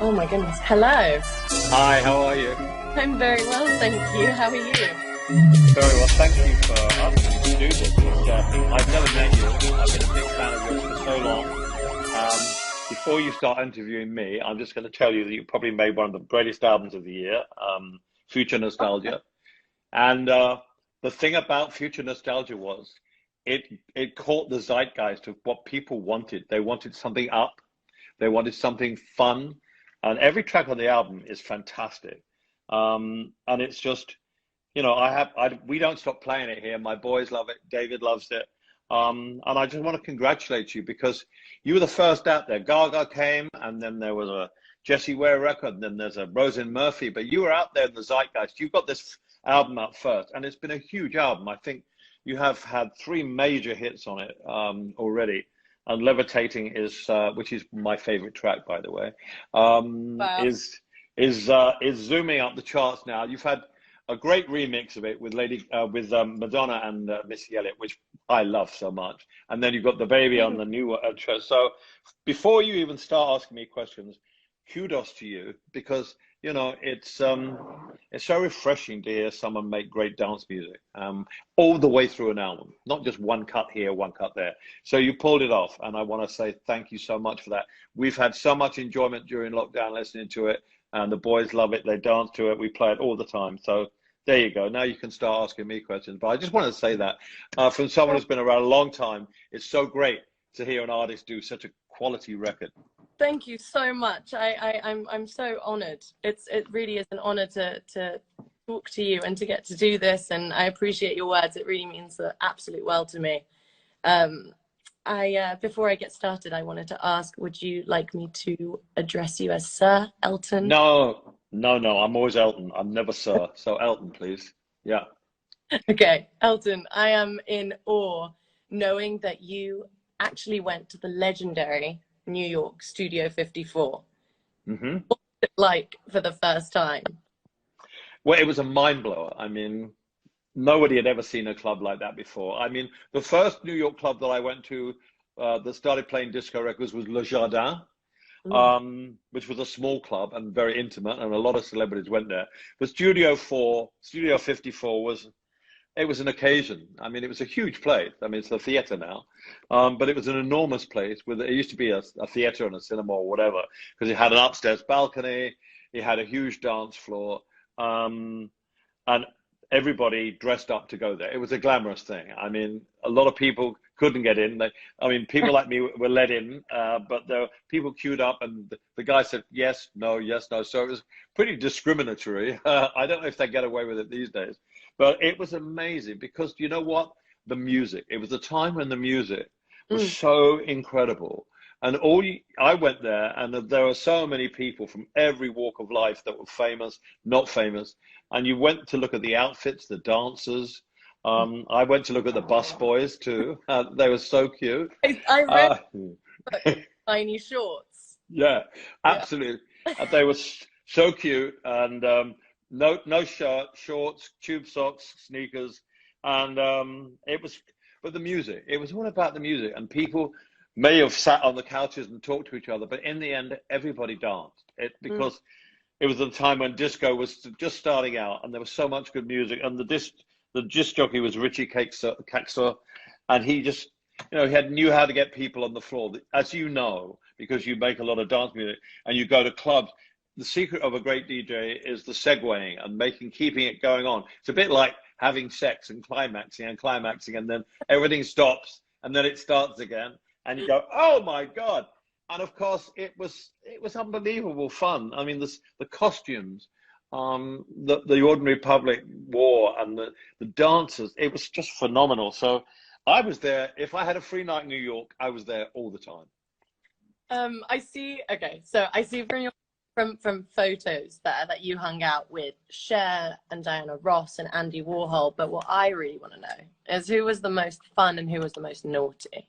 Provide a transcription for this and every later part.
Oh my goodness. Hello. Hi, how are you? I'm very well, thank you. How are you? Very well, thank you for asking me to do this. I've never met you. I've been a big fan of yours for so long. Before you start interviewing me, I'm just going to tell you that you probably made one of the greatest albums of the year, Future Nostalgia. And the thing about Future Nostalgia was it caught the zeitgeist of what people wanted. They wanted something up. They wanted something fun. And every track on the album is fantastic. And it's just, you know, we don't stop playing it here. My boys love it. David loves it. And I just want to congratulate you because you were the first out there. Gaga came, and then there was a Jessie Ware record, and then there's a Roisin Murphy. But you were out there in the zeitgeist. You got this album out first, and it's been a huge album. I think you have had 3 major hits on it already. And Levitating is, which is my favorite track, by the way, Wow. is zooming up the charts now. You've had a great remix of it with Madonna and Missy Elliott, which I love so much. And then you've got The Baby on the new track. So before you even start asking me questions, kudos to you because you know it's so refreshing to hear someone make great dance music all the way through an album, not just one cut here, one cut there. So you pulled it off, and I want to say thank you so much for that. We've had so much enjoyment during lockdown listening to it, and the boys love it. They dance to it. We play it all the time. So there you go. Now you can start asking me questions. But I just want to say that from someone who's been around a long time, it's so great to hear an artist do such a quality record. Thank you so much. I'm so honored. It really is an honor to talk to you and to get to do this. And I appreciate your words. It really means the absolute world to me. Before I get started, I wanted to ask, would you like me to address you as Sir Elton? No. I'm always Elton. I'm never Sir. So Elton, please. Yeah. Okay, Elton, I am in awe knowing that you actually went to the legendary New York Studio 54. Mm-hmm. What was it like for the first time? Well, it was a mind blower. I mean, nobody had ever seen a club like that before. I mean, the first New York club that I went to that started playing disco records was Le Jardin, which was a small club and very intimate, and a lot of celebrities went there. But Studio 54 was an occasion. I mean, it was a huge place. I mean, it's a theater now, but it was an enormous place. It used to be a theater and a cinema or whatever, because it had an upstairs balcony, it had a huge dance floor, and everybody dressed up to go there. It was a glamorous thing. I mean, a lot of people couldn't get in. People like me were let in, but there were people queued up, and the guy said yes, no, yes, no. So it was pretty discriminatory. I don't know if they get away with it these days. But it was amazing because you know what? The music. It was a time when the music was so incredible. And I went there, and there were so many people from every walk of life that were famous, not famous. And you went to look at the outfits, the dancers. I went to look at the bus boys too. They were so cute. I read tiny shorts. Yeah, absolutely. They were so cute, and no shirt, shorts, tube socks, sneakers, and but the music. It was all about the music, and people may have sat on the couches and talked to each other, but in the end, everybody danced. Because it was a time when disco was just starting out, and there was so much good music, and the disc jockey was Richie Caxor, and he just, you know, he knew how to get people on the floor, as you know, because you make a lot of dance music and you go to clubs. The secret of a great DJ is the segueing and keeping it going on. It's a bit like having sex and climaxing, and then everything stops, and then it starts again, and you go, oh my God. And of course, it was unbelievable fun. I mean, the costumes, the ordinary public wore, and the dancers, it was just phenomenal. So I was there. If I had a free night in New York, I was there all the time. I see from photos that you hung out with Cher and Diana Ross and Andy Warhol, but what I really want to know is who was the most fun and who was the most naughty?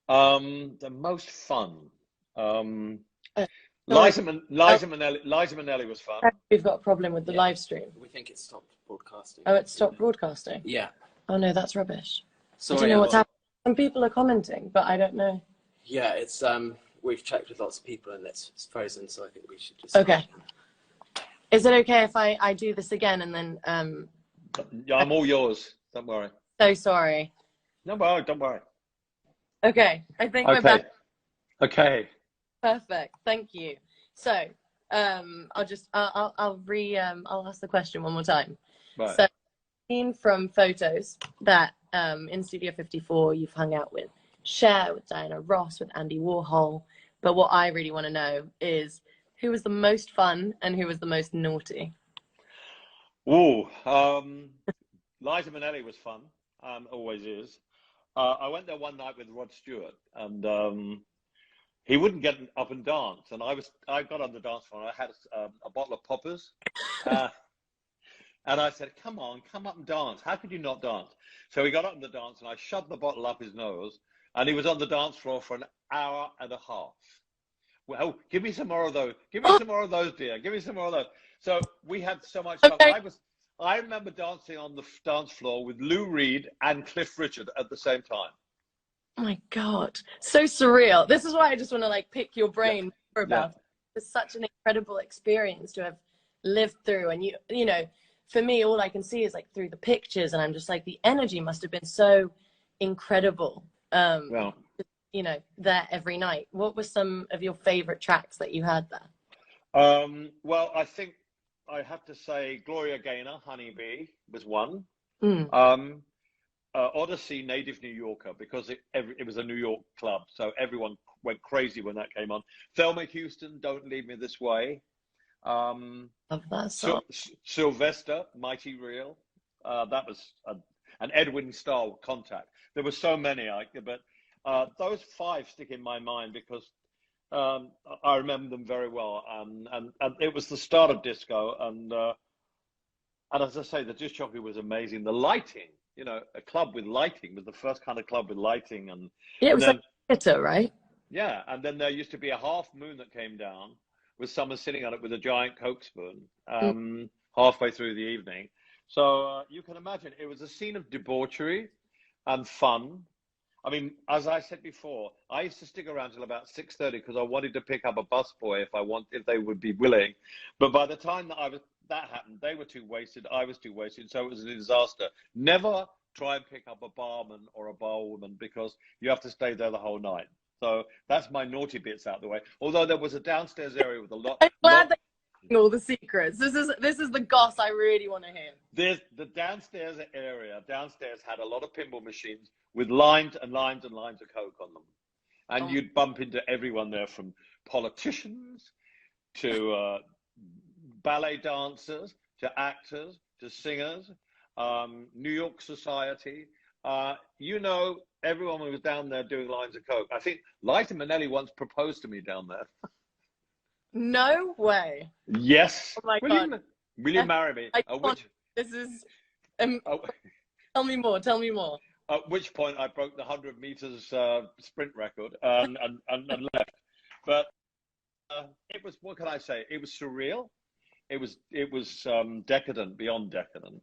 The most fun. Liza Minnelli was fun. We've got a problem with the live stream. We think it stopped broadcasting. Oh, it stopped broadcasting? Yeah. Oh no, that's rubbish. Sorry, I don't know what's happening. Some people are commenting, but I don't know. Yeah, it's we've checked with lots of people and it's frozen, so I think we should just. Okay. Is it okay if I do this again and then? Yeah, I'm all yours. Don't worry. So sorry. No, don't worry. Okay, I think we're back. Okay. Perfect. Thank you. So, I'll ask the question one more time. Right. So, seen from photos that in Studio 54 you've hung out with Cher, with Diana Ross, with Andy Warhol. But what I really want to know is who was the most fun and who was the most naughty? Ooh, Liza Minnelli was fun. Always is. I went there one night with Rod Stewart, and he wouldn't get up and dance. And I got on the dance floor. And I had a bottle of poppers, and I said, "Come on, come up and dance. How could you not dance?" So he got up on the dance, and I shoved the bottle up his nose, and he was on the dance floor for an hour and a half. Well, give me some more of those. Give me some more of those, dear. Give me some more of those. So we had so much fun. Okay. I remember dancing on the dance floor with Lou Reed and Cliff Richard at the same time. Oh my God, so surreal. This is why I just want to like pick your brain more about it. It's such an incredible experience to have lived through. And you know, for me, all I can see is like through the pictures, and I'm just like, the energy must have been so incredible. You know, there every night. What were some of your favorite tracks that you had there? Well, I think I have to say Gloria Gaynor, Honeybee, was one. Odyssey, Native New Yorker, because it was a New York club, so everyone went crazy when that came on. Thelma Houston, Don't Leave Me This Way. Love that song. Sylvester, Mighty Real. That was an Edwin Starr, Contact. There were so many, but those five stick in my mind because I remember them very well, and it was the start of disco, and as I say, the disc jockey was amazing. The lighting, you know, a club with lighting was the first kind of club with lighting, and yeah, it was like theater, right? Yeah, and then there used to be a half moon that came down with someone sitting on it with a giant Coke spoon halfway through the evening. So you can imagine it was a scene of debauchery and fun. I mean, as I said before, I used to stick around till about 6:30 because I wanted to pick up a busboy if they would be willing. But by the time that happened, they were too wasted, I was too wasted, so it was a disaster. Never try and pick up a barman or a barwoman because you have to stay there the whole night. So that's my naughty bits out of the way. Although there was a downstairs area with a lot. I'm glad that you know all the secrets. This is the goss I really want to hear. There's the downstairs area. Downstairs had a lot of pinball machines with lines and lines and lines of Coke on them. And you'd bump into everyone there, from politicians to ballet dancers, to actors, to singers, New York society. You know, everyone was down there doing lines of Coke. I think Liza Minnelli once proposed to me down there. No way. Yes. Oh my God. Will you marry me? This is... Tell me more. Tell me more. At which point I broke the 100 meters sprint record and left. But it was, what can I say? It was surreal. It was decadent, beyond decadent.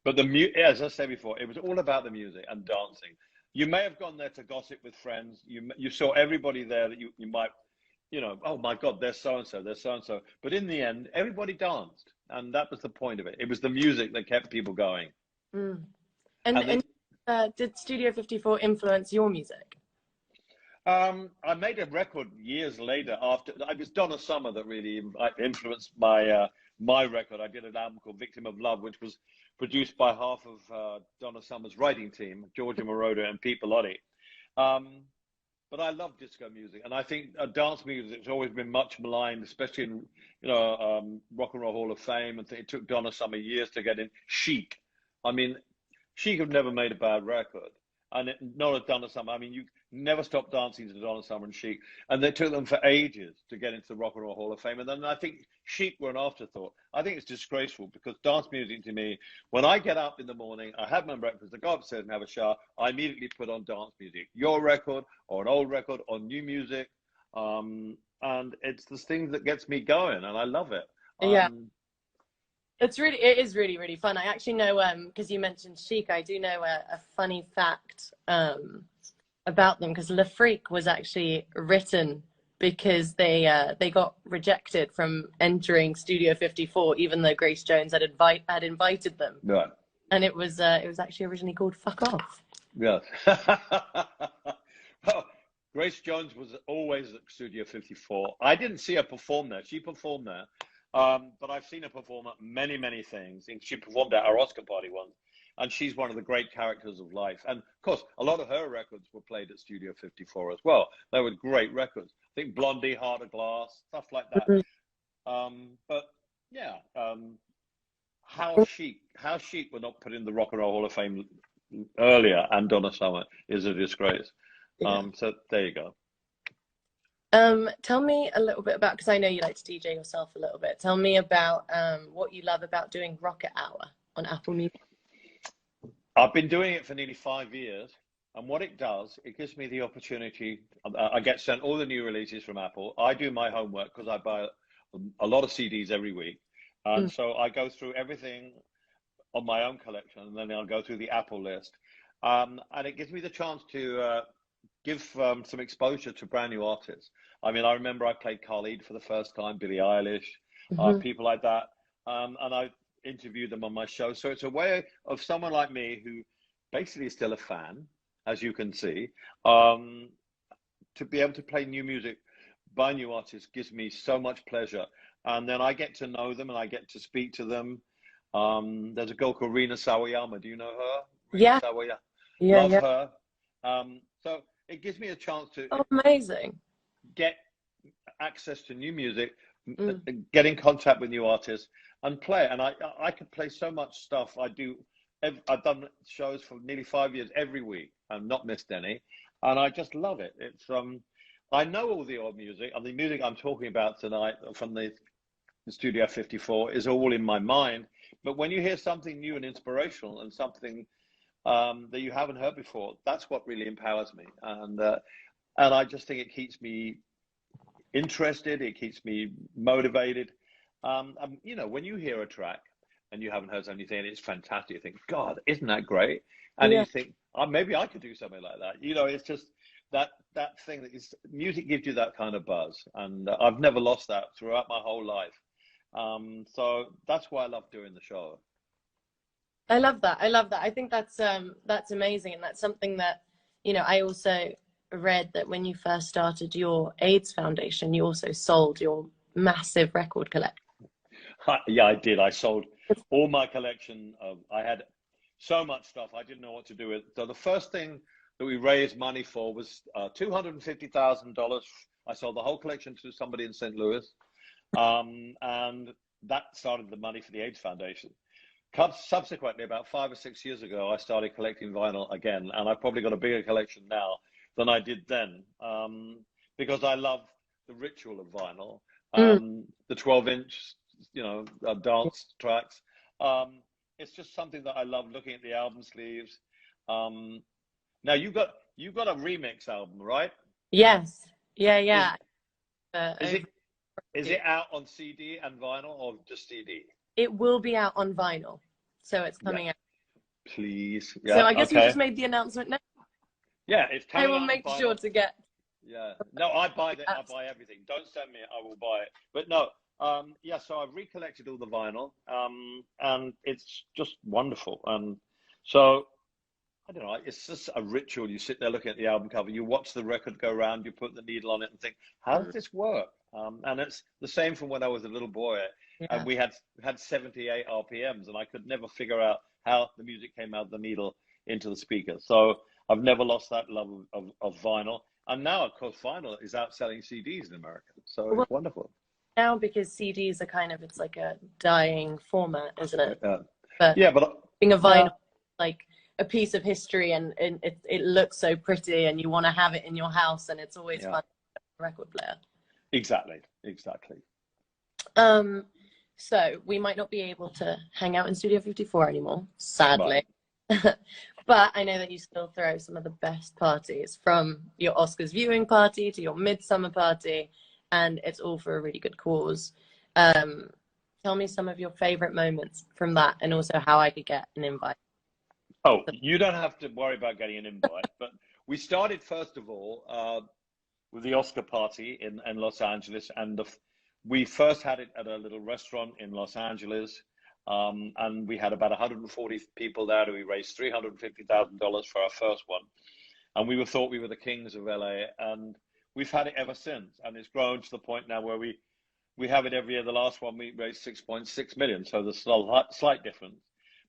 But as I said before, it was all about the music and dancing. You may have gone there to gossip with friends. You saw everybody there that you might, you know, oh my God, there's so-and-so, there's so-and-so. But in the end, everybody danced. And that was the point of it. It was the music that kept people going. And did Studio 54 influence your music? I made a record years later after. It was Donna Summer that really influenced my record. I did an album called Victim of Love, which was produced by half of Donna Summer's writing team, Georgia Moroder and Pete Bellotti. But I love disco music, and I think dance music has always been much maligned, especially in Rock and Roll Hall of Fame. And it took Donna Summer years to get in. Chic, I mean, Chic have never made a bad record, and nor has Donna Summer. I mean, you never stop dancing to Donna Summer and Chic, and they took them for ages to get into the Rock and Roll Hall of Fame. And then I think Chic were an afterthought. I think it's disgraceful because dance music to me, when I get up in the morning, I have my breakfast, I go upstairs and have a shower, I immediately put on dance music, your record or an old record or new music, and it's the thing that gets me going, and I love it. Yeah. It is really, really fun. I actually know, because you mentioned Chic, I do know a funny fact about them, because Le Freak was actually written because they got rejected from entering Studio 54, even though Grace Jones had invited them. Right. And it was actually originally called Fuck Off. Yes. Well, Grace Jones was always at Studio 54. I didn't see her perform there. She performed there. But I've seen her perform at many, many things. She performed at our Oscar party once. And she's one of the great characters of life. And of course, a lot of her records were played at Studio 54 as well. They were great records. I think Blondie, Heart of Glass, stuff like that. But yeah, how Chic were not put in the Rock and Roll Hall of Fame earlier, and Donna Summer is a disgrace. So there you go. Tell me a little bit about, because I know you like to DJ yourself a little bit. Tell me about what you love about doing Rocket Hour on Apple Music. I've been doing it for nearly 5 years, and what it does, it gives me the opportunity. I get sent all the new releases from Apple. I do my homework because I buy a lot of CDs every week, and so I go through everything on my own collection, and then I'll go through the Apple list, and it gives me the chance to give some exposure to brand new artists. I mean, I remember I played Khalid for the first time, Billie Eilish, people like that, and I interviewed them on my show. So it's a way of someone like me who basically is still a fan, as you can see, to be able to play new music by new artists gives me so much pleasure. And then I get to know them and I get to speak to them. There's a girl called Rina Sawayama. Do you know her? Yeah. Love her. So it gives me a chance to amazing. Get access to new music, get in contact with new artists and play. And I could play so much stuff. I've done shows for nearly 5 years every week. I've not missed any. And I just love it. It's I know all the old music, and the music I'm talking about tonight from the Studio 54 is all in my mind. But when you hear something new and inspirational and something that you haven't heard before, that's what really empowers me. And I just think it keeps me interested. It keeps me motivated. You know, when you hear a track and you haven't heard anything and it's fantastic, you think, God, isn't that great? And you think, oh, maybe I could do something like that. You know, it's just that thing that is, music gives you that kind of buzz. And I've never lost that throughout my whole life. So that's why I love doing the show. I love that. I think that's amazing. And that's something that, you know, I also read that when you first started your AIDS Foundation, you also sold your massive record collection. Yeah, I did. I sold all my collection I had so much stuff I didn't know what to do with. So the first thing that we raised money for was $250,000. I sold the whole collection to somebody in St. Louis. And that started the money for the AIDS Foundation. Subsequently, about 5 or 6 years ago, I started collecting vinyl again, and I've probably got a bigger collection now than I did then, because I love the ritual of vinyl, the 12-inch, you know, dance tracks. It's just something that I love, looking at the album sleeves. Now you got a remix album, right? Yes. Yeah. Is it out on CD and vinyl or just CD? It will be out on vinyl, so it's coming out. Please. Yeah, so I guess we just made the announcement now. Yeah, it's coming out. I will make sure to get. Yeah. No, I buy everything. Don't send me it, I will buy it. But no, yeah, so I've recollected all the vinyl, and it's just wonderful. And so, I don't know, it's just a ritual. You sit there looking at the album cover, you watch the record go around, you put the needle on it and think, how does this work? And it's the same from when I was a little boy, and we had 78 RPMs, and I could never figure out how the music came out of the needle into the speaker. So I've never lost that love of vinyl. And now, of course, vinyl is outselling CDs in America. So it's wonderful. Now, because CDs are kind of, it's like a dying format, isn't it? But being a vinyl, like a piece of history, and it looks so pretty, and you want to have it in your house, and it's always fun to have a record player. Exactly. So we might not be able to hang out in Studio 54 anymore, sadly. Right. But I know that you still throw some of the best parties, from your Oscars viewing party to your midsummer party, and it's all for a really good cause. Tell me some of your favorite moments from that, and also how I could get an invite. Oh, you don't have to worry about getting an invite, but we started, first of all, with the Oscar party in Los Angeles, and we first had it at a little restaurant in Los Angeles, and we had about 140 people there. We raised $350,000 for our first one, and we thought we were the kings of LA, and we've had it ever since, and it's grown to the point now where we have it every year. The last one we raised 6.6 million, so there's a slight difference.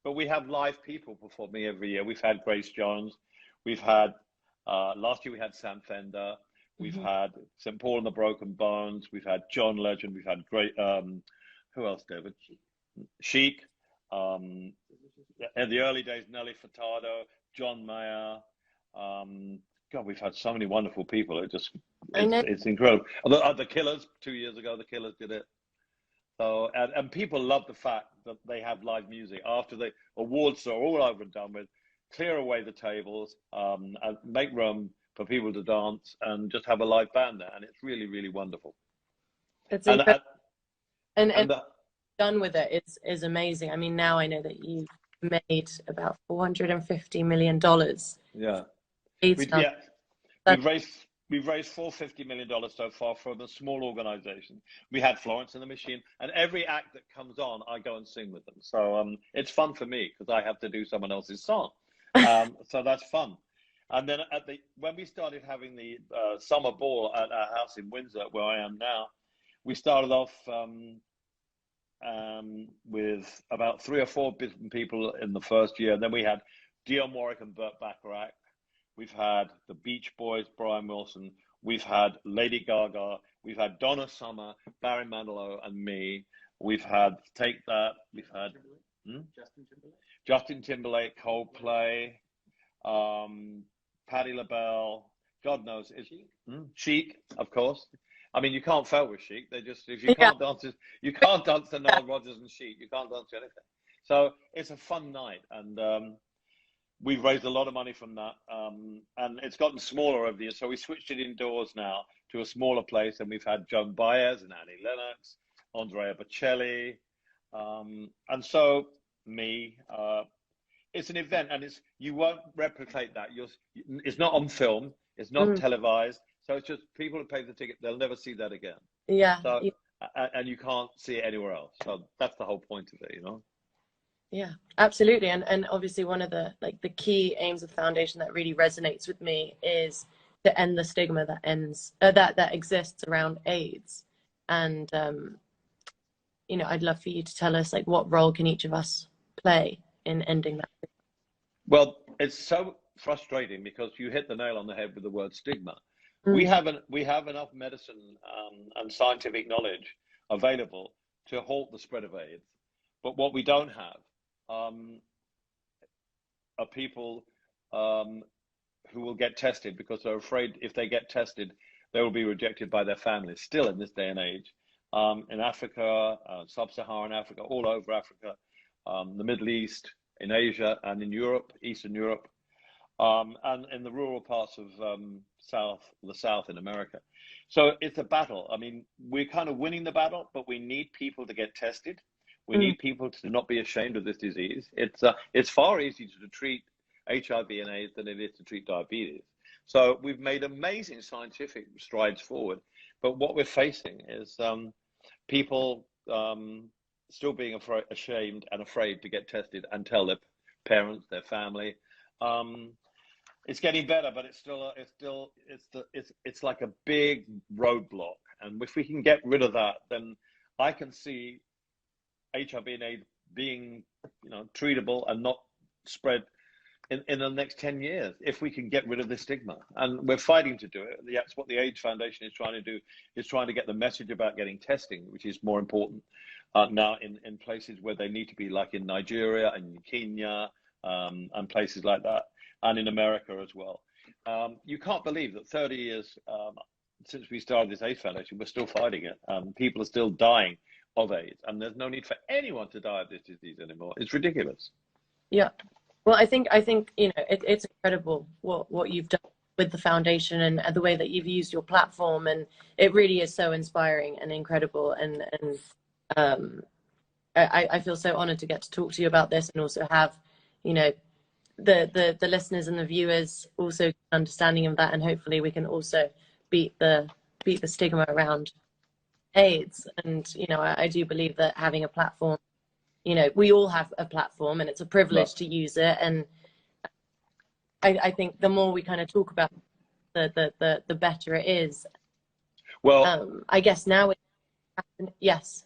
But we have live people performing every year. We've had Grace Jones, we've had last year we had Sam Fender. We've had St. Paul and the Broken Bones. We've had John Legend. We've had great, who else, David? Chic. In the early days, Nelly Furtado, John Mayer. God, we've had so many wonderful people. It's incredible. The Killers, 2 years ago, the Killers did it. So, and people love the fact that they have live music after the awards are all over and done with. Clear away the tables, and make room for people to dance and just have a live band there, and it's really, really wonderful. It's incredible. And done with it is amazing. I mean, now I know that you've made about $450 million. Yeah. We've raised $450 million so far from a small organization. We had Florence and the Machine, and every act that comes on, I go and sing with them. So it's fun for me because I have to do someone else's song. So that's fun. And then when we started having the summer ball at our house in Windsor, where I am now, we started off with about 3 or 4 people in the first year. And then we had Dionne Warwick and Burt Bacharach. We've had the Beach Boys, Brian Wilson. We've had Lady Gaga. We've had Donna Summer, Barry Manilow, and me. We've had Take That. We've had Justin Timberlake, Coldplay, Patti LaBelle, God knows, Chic, of course. I mean, you can't fail with Chic. They just, if you can't dance, you can't dance to Nile Rodgers and Chic. You can't dance to anything. So it's a fun night, and we've raised a lot of money from that, and it's gotten smaller over the years. So we switched it indoors now to a smaller place, and we've had Joan Baez and Annie Lennox, Andrea Bocelli, and so me. It's an event, and you won't replicate that. It's not on film. It's not televised. So it's just people who pay the ticket. They'll never see that again. Yeah. So, and you can't see it anywhere else. So that's the whole point of it, you know. Yeah, absolutely. And obviously one of the key aims of the foundation that really resonates with me is to end the stigma that exists around AIDS. And you know, I'd love for you to tell us what role can each of us play in ending that. Well, it's so frustrating because you hit the nail on the head with the word stigma. We have enough medicine and scientific knowledge available to halt the spread of AIDS, but what we don't have are people who will get tested because they're afraid if they get tested, they will be rejected by their families. Still in this day and age, in Africa, sub-Saharan Africa, all over Africa, the Middle East, in Asia, and in Europe, Eastern Europe, and in the rural parts of the South in America. So it's a battle. I mean, we're kind of winning the battle, but we need people to get tested. We need people to not be ashamed of this disease. It's far easier to treat HIV and AIDS than it is to treat diabetes. So we've made amazing scientific strides forward, but what we're facing is people still being ashamed and afraid to get tested and tell their parents, their family. It's getting better, but it's like a big roadblock. And if we can get rid of that, then I can see HIV and AIDS being, treatable and not spread in the next 10 years if we can get rid of the stigma. And we're fighting to do it. That's what the AIDS Foundation is trying to do, is trying to get the message about getting testing, which is more important now in places where they need to be, like in Nigeria and in Kenya and places like that, and in America as well. You can't believe that 30 years since we started this AIDS Foundation, we're still fighting it. People are still dying of AIDS, and there's no need for anyone to die of this disease anymore. It's ridiculous. Yeah. Well, I think it's incredible what you've done with the foundation and the way that you've used your platform, and it really is so inspiring and incredible. And I feel so honored to get to talk to you about this, and also have the listeners and the viewers also understanding of that, and hopefully we can also beat the stigma around AIDS. And you know, I do believe that having a platform, you know, we all have a platform, and it's a privilege to use it. And I think the more we kind of talk about the better it is. Well, I guess now, yes.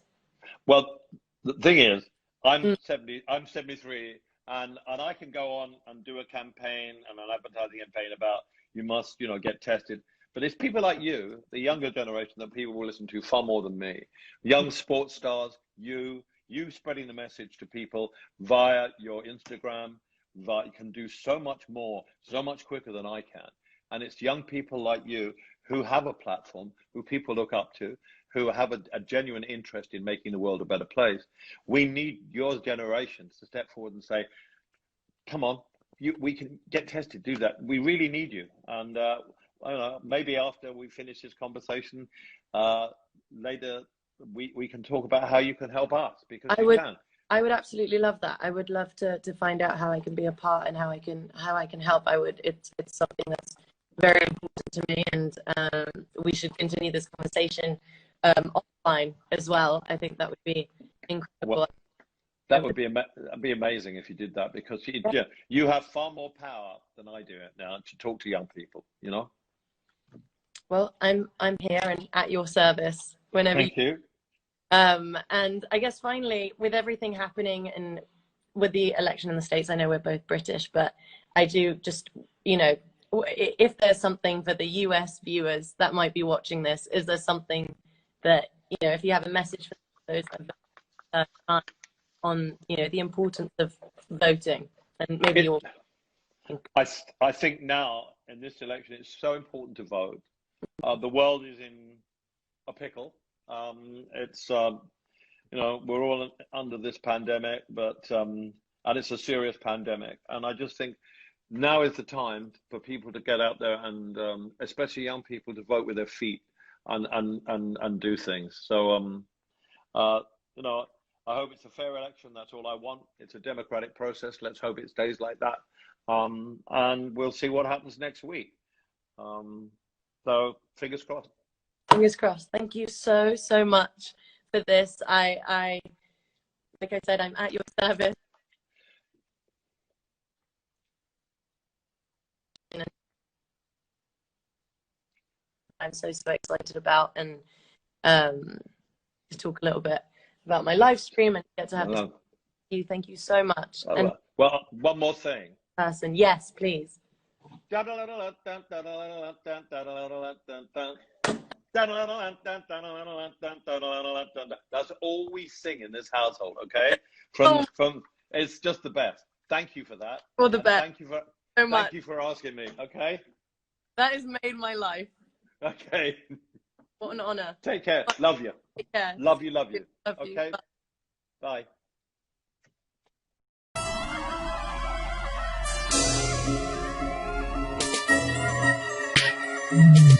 well, the thing is, I'm 73, and I can go on and do a campaign and an advertising campaign about you must, you know, get tested. But it's people like you, the younger generation, that people will listen to far more than me. Young sports stars, you spreading the message to people via your Instagram, you can do so much more, so much quicker than I can. And it's young people like you who have a platform, who people look up to, who have a genuine interest in making the world a better place. We need your generation to step forward and say, come on, we can get tested, do that. We really need you. And I don't know, maybe after we finish this conversation, later we can talk about how you can help us, because I would absolutely love that. I would love to find out how I can be a part and how I can help. It's something that's very important to me, and we should continue this conversation offline as well. I think that would be incredible. Well, that would be amazing if you did that, because you have far more power than I do now to talk to young people, you know. Well, I'm here and at your service whenever. Thank you. And I guess finally, with everything happening and with the election in the States, I know we're both British, but I do just, you know, if there's something for the US viewers that might be watching this, is there something that, you know, if you have a message for those on, you know, the importance of voting, and maybe you'll... I think now in this election, it's so important to vote. The world is in a pickle. It's you know, we're all under this pandemic, but and it's a serious pandemic, and I just think now is the time for people to get out there and especially young people to vote with their feet and do things. So you know, I hope it's a fair election. That's all I want. It's a democratic process. Let's hope it stays like that, and we'll see what happens next week. So fingers crossed. Fingers crossed. Thank you so much for this. I like I said, I'm at your service. I'm so excited about, and to talk a little bit about my live stream and get to have this with you. Thank you so much. And well, one more thing. Person, yes, please. That's all we sing in this household, okay? From it's just the best. Thank you for that. All the best. Thank you for so much. Thank you for asking me, okay? That has made my life. Okay. What an honor. Take care. Love you. Take care. Love you. Love okay. You. Bye. Bye.